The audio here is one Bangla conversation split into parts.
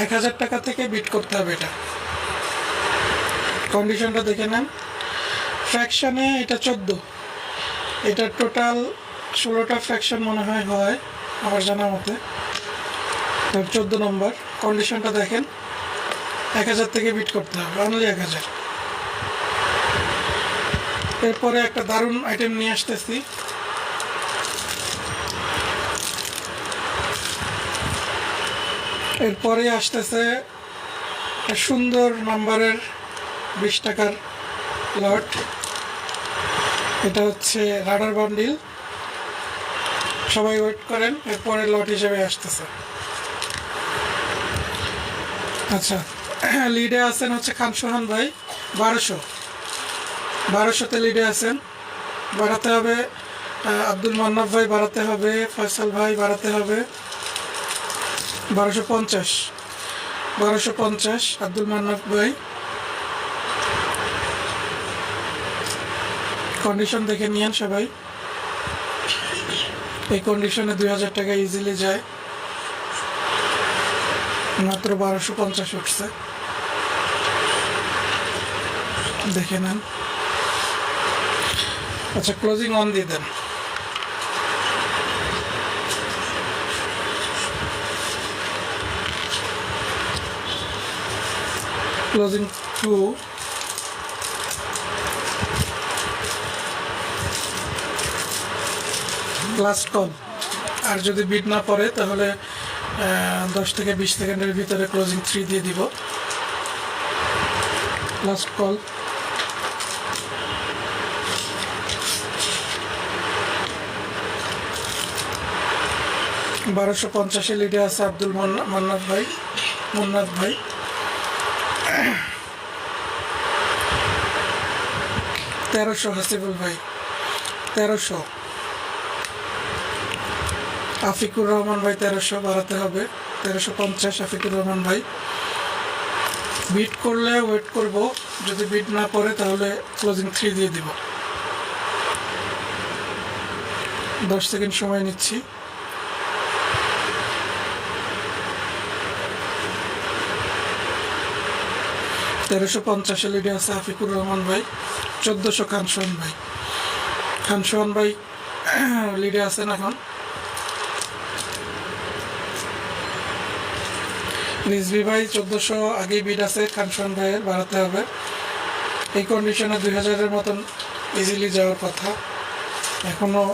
1000 টাকা থেকে বিট করতে হবে। এটা কন্ডিশনটা দেখে নেন। ফ্র্যাকশানে এটা 14, এটা টোটাল 16টা ফ্র্যাকশন মনে হয় আমার জানা মতে। 14 নম্বর কন্ডিশনটা দেখেন, 1000 থেকে বিট করতে হবে, অনলি 1000। এরপরে একটা দারুণ আইটেম নিয়ে আসতেছি। এরপরে আসতেছে সুন্দর নাম্বারের 20 টাকার লট। এটা হচ্ছে রাডার বান্ডিল। সবাই ওয়েট করেন, এরপরে লট হিসেবে আসতেছে। আচ্ছা, লিডে আছেন হচ্ছে খান সোহান ভাই 1200তে লিডে আছেন। বাড়াতে হবে আব্দুল মান্নাফ ভাই, বাড়াতে হবে ফয়সাল ভাই, বাড়াতে হবে 1250 আব্দুল মান্নাফ ভাই। কন্ডিশন দেখে নিয়েন সবাই। এই কন্ডিশনে 2000 টাকা ইজিলি যায়, মাত্র 1250 উঠছে, দেখে নেন। আচ্ছা, ক্লোজিং অন দিয়ে দেন। Closing 2, last call. আর যদি বিট না পড়ে তাহলে 10 থেকে 20 সেকেন্ডের ভিতরে ক্লোজিং 3 দিয়ে দিব। Last call. বারোশো 50 লিডে আছে আব্দুল মুন্নাথ ভাই। 1300 হাসিবুল ভাই, 1300। আফিকুর রহমান ভাই 1300, বাড়াতে হবে 1350 আফিকুর রহমান ভাই। বিট করলে ওয়েট করব, যদি বিট না পড়ে তাহলে ক্লোজিং 3 দিয়ে দিব। 10 সেকেন্ড সময় নিচ্ছি। তেরোশো 50 লিডে আছে আফিকুর রহমান ভাই। 1400 খান সোহান ভাই লিডে আছেন এখন। রিজভি ভাই 1400 আগেই বিড আছে খান সোহান ভাইয়ের, বাড়াতে হবে। এই কন্ডিশনে 2000-এর মতন ইজিলি যাওয়ার কথা, এখনও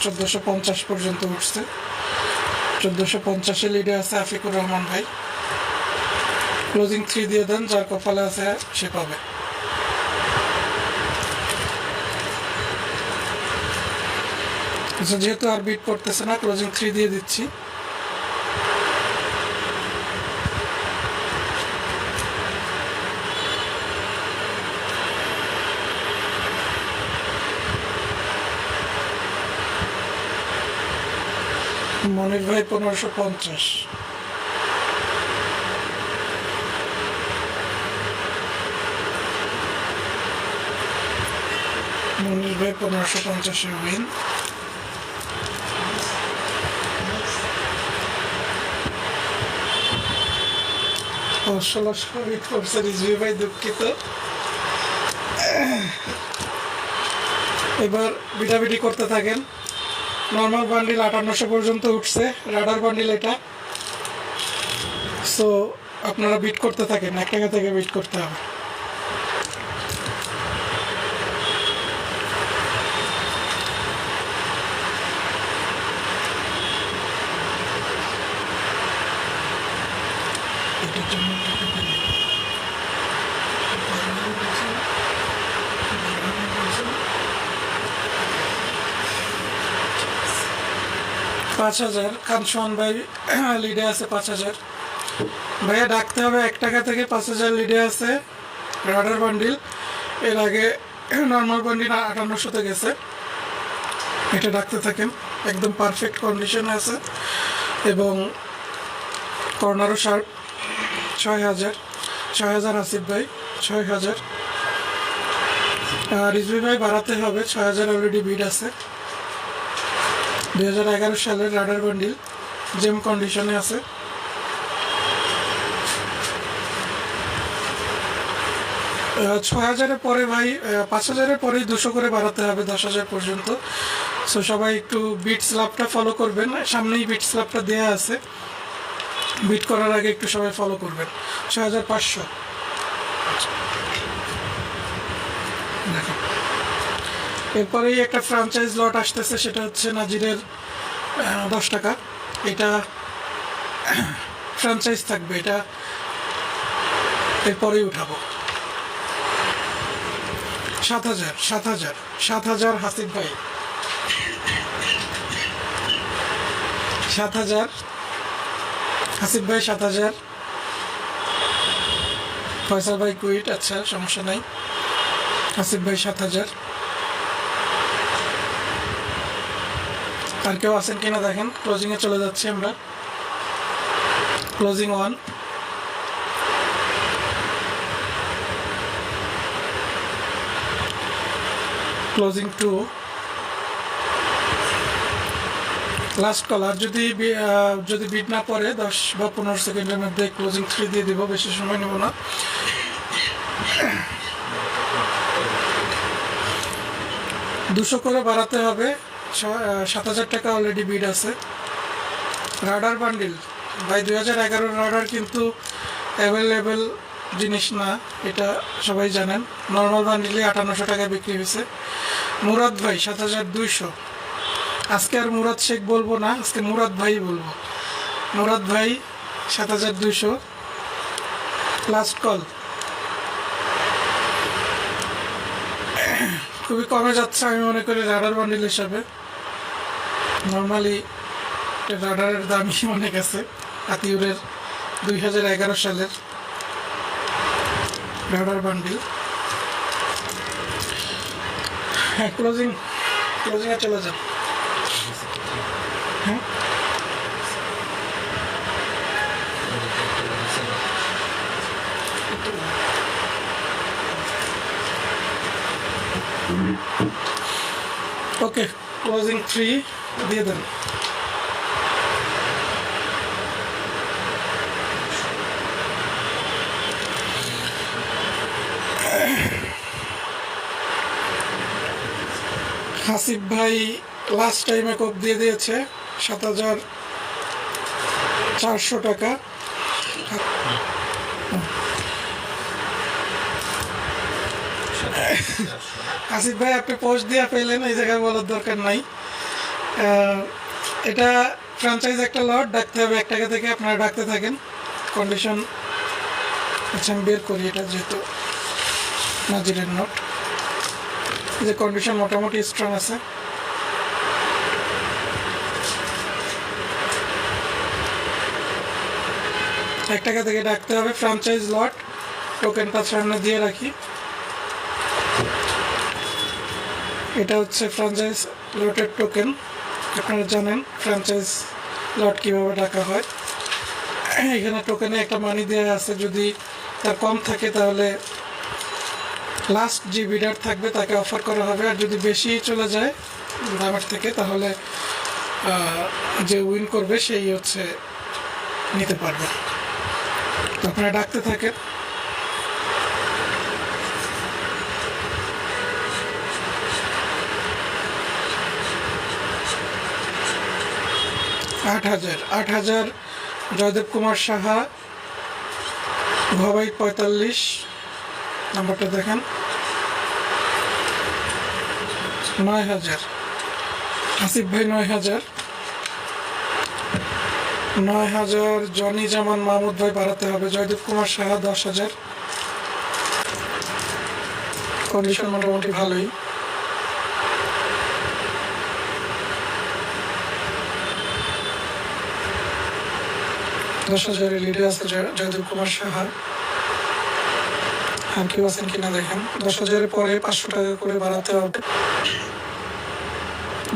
1450 পর্যন্ত উঠছে। 1450 লিডে আছে আফিকুর রহমান ভাই। ক্লোজিং 3 দিয়ে দেন, যার কপালে আছে সে পাবে। যেহেতু আর বিট করতেছে না, ক্লোজিং 3 দিয়ে দিচ্ছি। মনির ভাই 1550। মনির ভাই 1550 উইন। ভাই দুঃখিত। এবার বিটাবিটি করতে থাকেন। নর্মাল বান্ডিল 5800 পর্যন্ত উঠছে, রাডার বান্ডিল এটা। সো আপনারা বিট করতে থাকেন, 1 টাকা থেকে বিট করতে হবে। এটার জন্য 5000 খান সোহান ভাই লিডে আছে 5000। ভাইয়া ডাকতে হবে 1 টাকা থেকে 5000 লিডে আছে রাডার বান্ডিল। এর আগে নর্মাল বান্ডিল 5800-তে গেছে। এটা ডাকতে থাকেন, একদম পারফেক্ট কন্ডিশনে আছে এবং কর্নারও শার্প। 6000 আসিফ ভাই, 6000। রিজভি ভাই বাড়াতে হবে, 6000 অলরেডি বিড আছে। 2011 সালের রাডার বান্ডিল, জেম কন্ডিশনে আছে। 6,000-এর পরে ভাই 5,000-এর পরেই 200 করে বাড়াতে হবে 10,000 পর্যন্ত। সো সবাই একটু বিটস লাভটা ফলো করবেন, সামনেই বিটস লাভটা দেওয়া আছে, বিট করার আগে একটু সবাই ফলো করবেন। 6,500 দেখেন। এরপরেই একটা ফ্র্যাঞ্চাইজ লট আসতেছে, সেটা হচ্ছে নাজিরের 10 টাকা। এটা ফ্র্যাঞ্চাইজ থাকবে, এটা এরপরেই উঠাবো। 7,000 হাসিফ ভাই, 7,000 হাসিফ ভাই, 7,000 ফয়সাল ভাই কুইট, আচ্ছা সমস্যা নাই। হাসিফ ভাই 7,000। আর কেউ আছেন কিনা দেখেন। ক্লোজিংয়ে চলে যাচ্ছি আমরা। Closing 1, closing 2, last call. আর যদি বিট না পড়ে 10 বা 15 সেকেন্ডের মধ্যে ক্লোজিং 3 দিয়ে দিব, বেশি সময় নেব না। দুশো করে বাড়াতে হবে। 7,000 টাকা অলরেডি বিড আছে। রাডার বান্ডিল ভাই 2011 রাডার কিন্তু অ্যাভেলেবেল জিনিস না, এটা সবাই জানেন। নর্মাল বান্ডিলে 5800 টাকায় বিক্রি হয়েছে। মুরাদ ভাই 7,200। আজকে আর মুরাদ শেখ বলবো না, আজকে মুরাদ ভাই বলবো। মুরাদ ভাই 7,200। Last call. খুবই কমে যাচ্ছে আমি মনে করি রাডার বান্ডিল হিসাবে। নর্মালি রাডারের দামই অনেক আছে। আতিউরের 2011 সালের রাডার বান্ডিল। হ্যাঁ, ক্লোজিংয়ে চলে যান। হ্যাঁ, ওকে, ক্লোজিং 3 দিয়ে দেন। হাসিফ ভাই লাস্ট টাইমে কোপ দিয়ে দিয়েছে 7,400 টাকা। আসিফ ভাই আপনি পোস্ট দিয়ে পেলেন, এই জায়গায় বলার দরকার নাই। এটা ফ্র্যাঞ্চাইজ একটা লট, ডাকতে হবে 1 টাকা থেকে, আপনারা ডাকতে থাকেন। কন্ডিশন আচ্ছা আমি বের করি, এটা যেহেতু নাজিরের নোট, যে কন্ডিশন মোটামুটি স্ট্রং আছে। এক টাকা থেকে ডাকতে হবে। ফ্র্যাঞ্চাইজ লট, টোকেনটা সামনে দিয়ে রাখি। এটা হচ্ছে ফ্র্যাঞ্চাইজ লটের টোকেন। আপনারা জানেন ফ্র্যাঞ্চাইজ লট কীভাবে ডাকা হয়। এখানে টোকেনে একটা মানি দেওয়া আছে, যদি তার কম থাকে তাহলে লাস্ট যে বিডার থাকবে তাকে অফার করা হবে, আর যদি বেশি চলে যায় দামের থেকে তাহলে যে উইন করবে সেই হচ্ছে নিতে পারবে। তো আপনারা ডাকতে থাকেন। আট হাজার জয়দেব কুমার সাহা, ভবাই 45 নাম্বারটা দেখেন। 9,000 আসিফ ভাই, 9,000 জনি জামান মাহমুদ ভাই বাড়াতে হবে। জয়দেব কুমার সাহা 10,000। কন্ডিশন মোটামুটি ভালোই। দশ হাজারের লিডে আছে জয়দেব কুমার সাহা। আর কেউ আছেন কিনা দেখেন। 10,000-এর পরে 500 টাকা করে বাড়াতে হবে।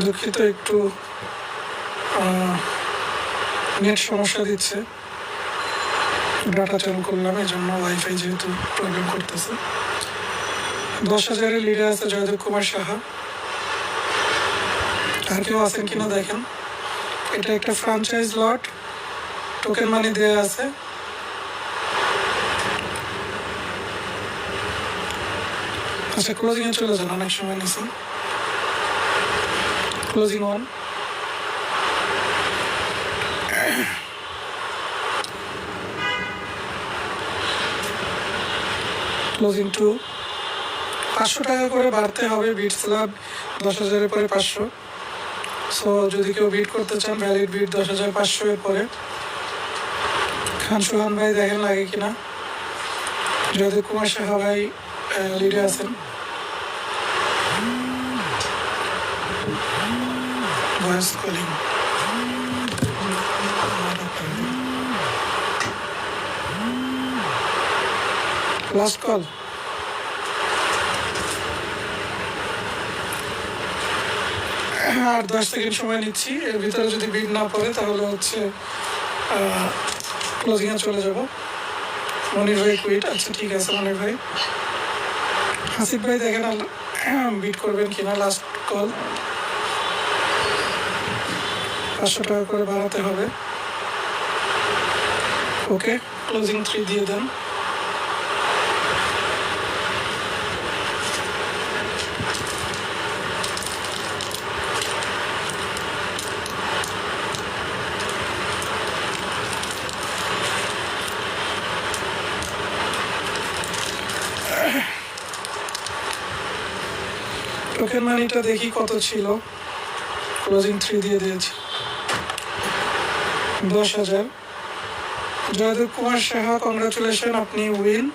দুঃখিত, একটু নেট সমস্যা দিচ্ছে, ডাটা চালু করলাম, এই জন্য ওয়াইফাই যেহেতু প্রবলেম করতেছে। 10,000-এর লিডে আছে জয়দেব কুমার সাহা। আর কেউ আছেন কিনা দেখেন। এটা একটা ফ্র্যাঞ্চাইজ লট, টোকেন মানি দেওয়া আছে। আচ্ছা, ক্লোজিংয়ে চলে যান, অনেক সময় নিছি। Closing 1, closing 2। 500 টাকা করে বাড়তে হবে, বিট স্ল্যাব 10,000 এর পরে 500। সো যদি কেউ বিট করতে চান, ভ্যালিড বিট 10,500 এর পরে। খান সোহান ভাই দেখেন লাগে কিনা। জয়দেব কুমার সাহা ভাই লিডে আছেন। Voice calling, last call. আর 10 সেকেন্ড সময় নিচ্ছি, এর ভিতরে যদি বিট না পড়ে তাহলে হচ্ছে ক্লোজিংয়ে চলে যাব। মনির ভাই কুইট, আচ্ছা ঠিক আছে মনির ভাই। হাসিফ ভাই দেখেন বিট করবেন কিনা। লাস্ট কল, 500 টাকা করে বাড়াতে হবে। ওকে, ক্লোজিং 3 দিয়ে দেন। টোকেন মানিটা দেখি কত ছিল। ক্লোজিং 3 দিয়ে দিয়েছি, 10,000। জয়দেব কুমার সাহা, কংগ্রাচুলেশন, আপনি উইন।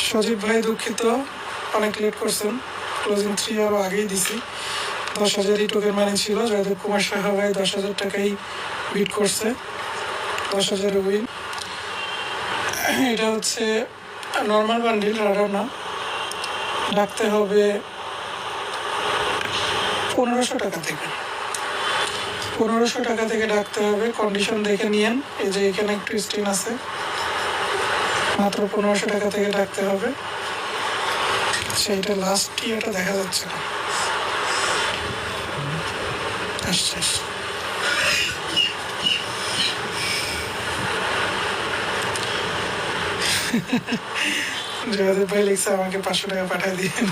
সজীব ভাই দুঃখিত, অনেক লেট করছেন। ক্লোজিং 3 আরও আগেই দিছি। 10,000ই টোকেন মানি ছিল। জয়দেব কুমার সাহা ভাই 10,000 টাকাই বিট করছে, 10,000 উইন। এটা হচ্ছে নর্মাল বান্ডিল, রাডার না। ডাকতে হবে 1500 টাকা থেকে। 1500 টাকা থেকে ডাকতে হবে। কন্ডিশন দেখে নিয়েন, এই যে এখানে একটু স্ক্রিন আছে। মাত্র 1500 টাকা থেকে ডাকতে হবে। সেইটা লাস্ট ইয়েটা দেখা যাচ্ছে না। আসছে, জয়দেব ভাই লিখছে আমাকে 500 টাকা পাঠিয়ে দিন।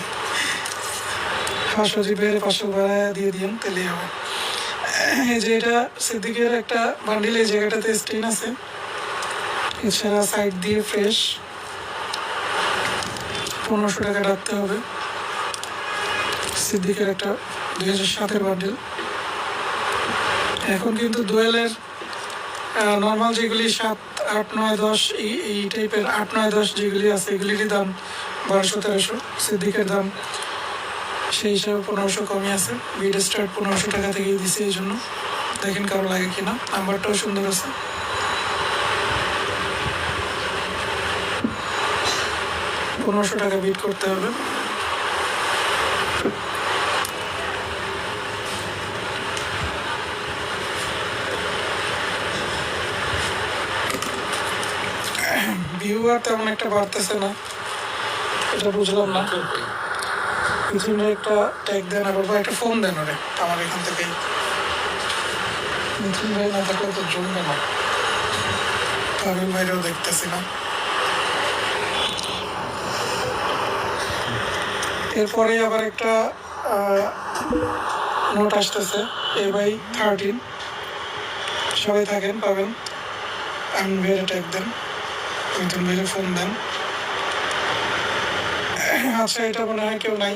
সজীব ভাইয়ের 500 ভাড়া দিয়ে দিন, তাহলেই হবে। এই যে এটা সিদ্দিকের একটা বান্ডিল, এই জায়গাটাতে স্ক্রিন আছে। এছাড়া সাইড দিয়ে ফ্রেশ 1500 টাকা রাখতে হবে। সিদ্দিকের একটা 2007-এর বান্ডিল। এখন কিন্তু দোয়েলের নর্মাল যেগুলি 7, 8, 9, 10 এই টাইপের 8, 9, 10 যেগুলি আছে, এগুলিরই দাম 1200-1300। সিদ্দিকের দাম সেই হিসাবে 1500 কমই আছে। বিড স্টার্ট 1500 টাকা থেকেই দিছে, এই জন্য দেখেন কারো লাগে কিনা। নাম্বারটাও সুন্দর আছে। $1500 টাকা বিট করতে হবে। ভিউ আর তেমন একটা বাড়তেছে না, এটা বুঝলাম না। পিছনে একটা ট্যাগ দেন, আবার বা একটা ফোন দেন ওরে আমার এখান থেকে। মিথুন ভাই না থাকলে তো জমবে না। পাগল ভাইরাও দেখতেছি না। এরপরে আবার একটা নোট আসতেছে, A/13। সবাই থাকেন, পাবেন। আমিন ভাইয়ের ট্যাগ দেন, মিথুন ভাইয়ের ফোন দেন। আচ্ছা, এটা মনে হয় কেউ নাই,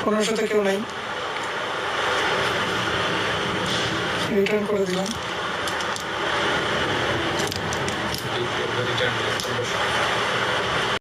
1500-তে কেউ নাই, রিটার্ন করে দিলাম।